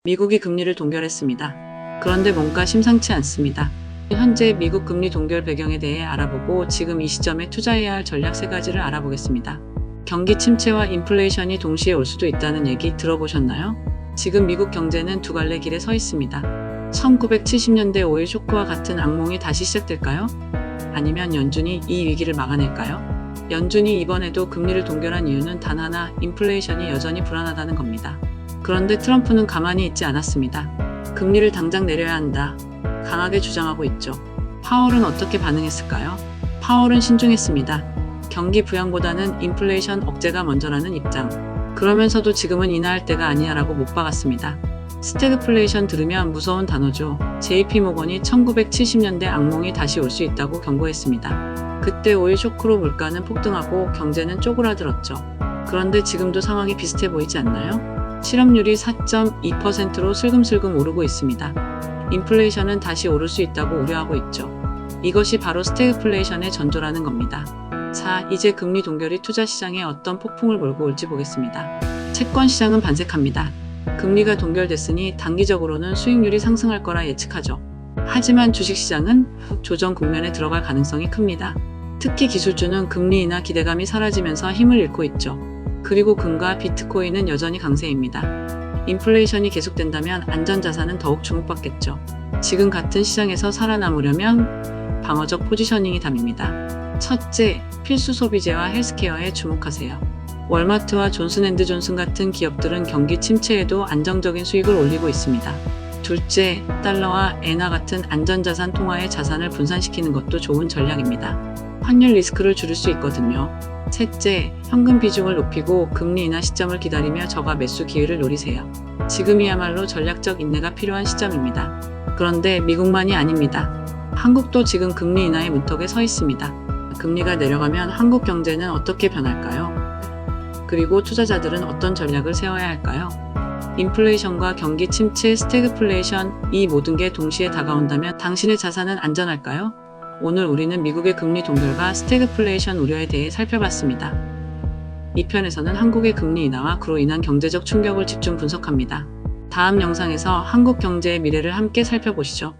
미국이 금리를 동결했습니다. 그런데 뭔가 심상치 않습니다. 현재 미국 금리 동결 배경에 대해 알아보고 지금 이 시점에 투자해야 할 전략 3가지를 알아보겠습니다. 경기 침체와 인플레이션이 동시에 올 수도 있다는 얘기 들어보셨나요? 지금 미국 경제는 두 갈래 길에 서 있습니다. 1970년대 오일 쇼크와 같은 악몽이 다시 시작될까요? 아니면 연준이 이 위기를 막아낼까요? 연준이 이번에도 금리를 동결한 이유는 단 하나, 인플레이션이 여전히 불안하다는 겁니다. 그런데 트럼프는 가만히 있지 않았습니다. 금리를 당장 내려야 한다. 강하게 주장하고 있죠. 파월은 어떻게 반응했을까요? 파월은 신중했습니다. 경기 부양보다는 인플레이션 억제가 먼저라는 입장. 그러면서도 지금은 인하할 때가 아니야라고 못 박았습니다. 스태그플레이션 들으면 무서운 단어죠. JP모건이 1970년대 악몽이 다시 올 수 있다고 경고했습니다. 그때 오일 쇼크로 물가는 폭등하고 경제는 쪼그라들었죠. 그런데 지금도 상황이 비슷해 보이지 않나요? 실업률이 4.2%로 슬금슬금 오르고 있습니다. 인플레이션은 다시 오를 수 있다고 우려하고 있죠. 이것이 바로 스태그플레이션의 전조라는 겁니다. 자, 이제 금리 동결이 투자 시장에 어떤 폭풍을 몰고 올지 보겠습니다. 채권 시장은 반색합니다. 금리가 동결됐으니 단기적으로는 수익률이 상승할 거라 예측하죠. 하지만 주식시장은 조정 국면에 들어갈 가능성이 큽니다. 특히 기술주는 금리 인하 기대감이 사라지면서 힘을 잃고 있죠. 그리고 금과 비트코인은 여전히 강세입니다. 인플레이션이 계속된다면 안전자산은 더욱 주목받겠죠. 지금 같은 시장에서 살아남으려면 방어적 포지셔닝이 답입니다. 첫째, 필수 소비재와 헬스케어에 주목하세요. 월마트와 존슨앤드존슨 같은 기업들은 경기 침체에도 안정적인 수익을 올리고 있습니다. 둘째, 달러와 엔화 같은 안전자산 통화의 자산을 분산시키는 것도 좋은 전략입니다. 환율 리스크를 줄일 수 있거든요. 셋째, 현금 비중을 높이고 금리 인하 시점을 기다리며 저가 매수 기회를 노리세요. 지금이야말로 전략적 인내가 필요한 시점입니다. 그런데 미국만이 아닙니다. 한국도 지금 금리 인하의 문턱에 서 있습니다. 금리가 내려가면 한국 경제는 어떻게 변할까요? 그리고 투자자들은 어떤 전략을 세워야 할까요? 인플레이션과 경기 침체, 스태그플레이션, 이 모든 게 동시에 다가온다면 당신의 자산은 안전할까요? 오늘 우리는 미국의 금리 동결과 스태그플레이션 우려에 대해 살펴봤습니다. 이 편에서는 한국의 금리 인하와 그로 인한 경제적 충격을 집중 분석합니다. 다음 영상에서 한국 경제의 미래를 함께 살펴보시죠.